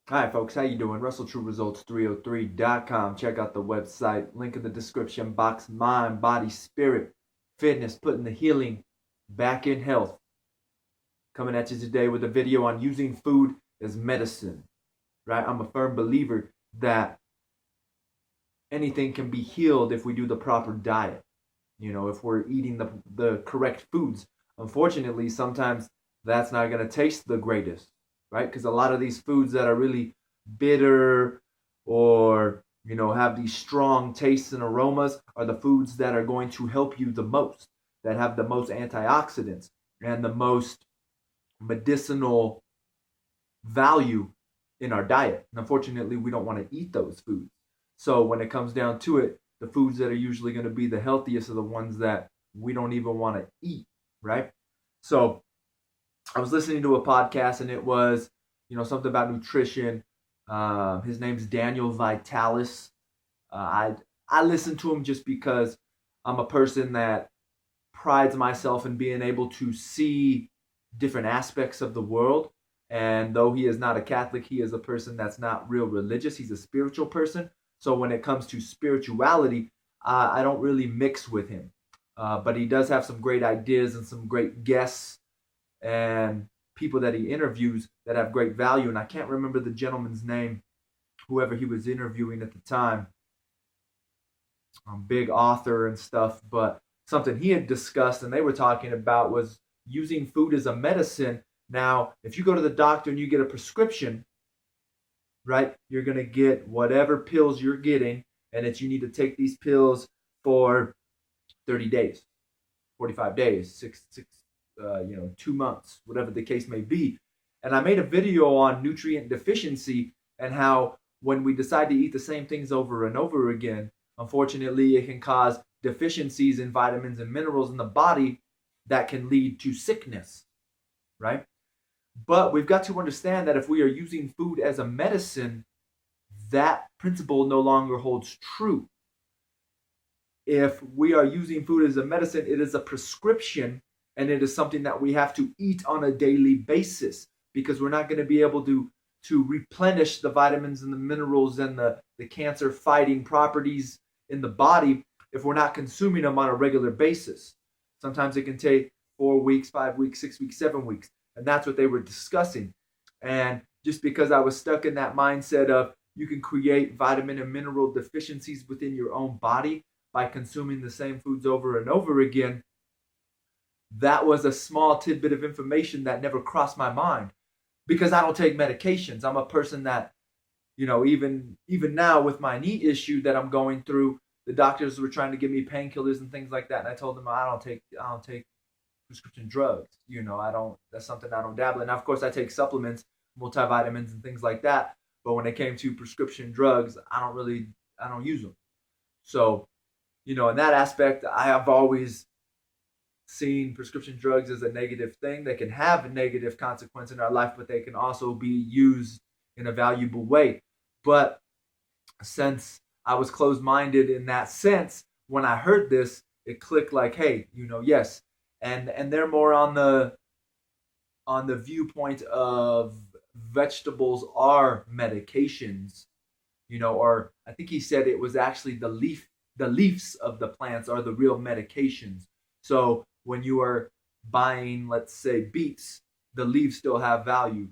Hi folks, how you doing? WrestleTrueResults303.com. Check out the website. Link in the description box. Mind, body, spirit, fitness, putting the healing back in health. Coming at you today with a video on using food as medicine. Right? I'm a firm believer that anything can be healed if we do the proper diet. If we're eating the correct foods. Unfortunately, sometimes that's not going to taste the greatest, right? Because a lot of these foods that are really bitter or have these strong tastes and aromas are the foods that are going to help you the most, that have the most antioxidants and the most medicinal value in our diet. And unfortunately, we don't want to eat those foods. So when it comes down to it, the foods that are usually going to be the healthiest are the ones that we don't even want to eat, right? So I was listening to a podcast and it was, something about nutrition. His name's Daniel Vitalis. I listen to him just because I'm a person that prides myself in being able to see different aspects of the world. And though he is not a Catholic, he is a person that's not real religious. He's a spiritual person. So when it comes to spirituality, I don't really mix with him. But he does have some great ideas and some great guests and people that he interviews that have great value. And I can't remember the gentleman's name, whoever he was interviewing at the time. Big author and stuff, but something he had discussed and they were talking about was using food as a medicine. Now, if you go to the doctor and you get a prescription, right, you're going to get whatever pills you're getting, and it's you need to take these pills for 30 days, 45 days, 2 months, whatever the case may be. And I made a video on nutrient deficiency and how when we decide to eat the same things over and over again, unfortunately, it can cause deficiencies in vitamins and minerals in the body that can lead to sickness, right? But we've got to understand that if we are using food as a medicine, that principle no longer holds true. If we are using food as a medicine, it is a prescription and it is something that we have to eat on a daily basis because we're not going to be able to replenish the vitamins and the minerals and the cancer fighting properties in the body if we're not consuming them on a regular basis. Sometimes it can take 4 weeks, 5 weeks, 6 weeks, 7 weeks. And that's what they were discussing. And just because I was stuck in that mindset of you can create vitamin and mineral deficiencies within your own body by consuming the same foods over and over again, that was a small tidbit of information that never crossed my mind because I don't take medications. I'm a person that, even now with my knee issue that I'm going through, the doctors were trying to give me painkillers and things like that, and I told them I don't take prescription drugs. I don't. That's something I don't dabble in. Now, of course, I take supplements, multivitamins, and things like that. But when it came to prescription drugs, I don't use them. So, in that aspect, I have always seen prescription drugs as a negative thing. They can have a negative consequence in our life, but they can also be used in a valuable way. But since I was closed minded in that sense, when I heard this, it clicked like, hey, yes. And they're more on the viewpoint of vegetables are medications, or I think he said it was actually the leaves of the plants are the real medications. So when you are buying, let's say, beets, the leaves still have value.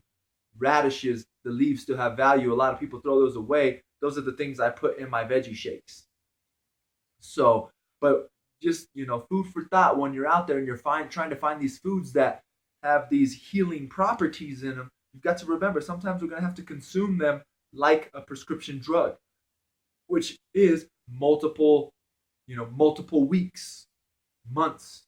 Radishes, the leaves still have value. A lot of people throw those away. Those are the things I put in my veggie shakes. So, but just food for thought when you're out there and you're trying to find these foods that have these healing properties in them. You've got to remember sometimes we're going to have to consume them like a prescription drug, which is multiple weeks, months,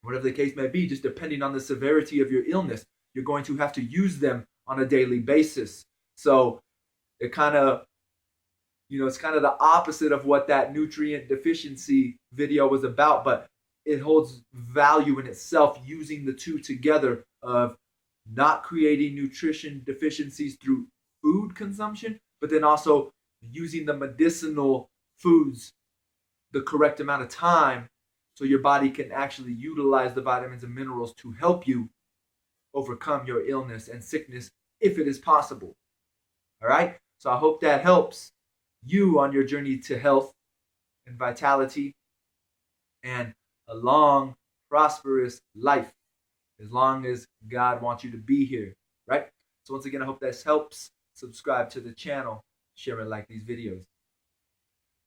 whatever the case may be, just depending on the severity of your illness. You're going to have to use them on a daily basis. So it kind of it's kind of the opposite of what that nutrient deficiency video was about, but it holds value in itself using the two together of not creating nutrition deficiencies through food consumption, but then also using the medicinal foods the correct amount of time so your body can actually utilize the vitamins and minerals to help you overcome your illness and sickness if it is possible. All right? So I hope that helps you on your journey to health and vitality and a long, prosperous life as long as God wants you to be here, right? So once again, I hope this helps. Subscribe to the channel, share and like these videos.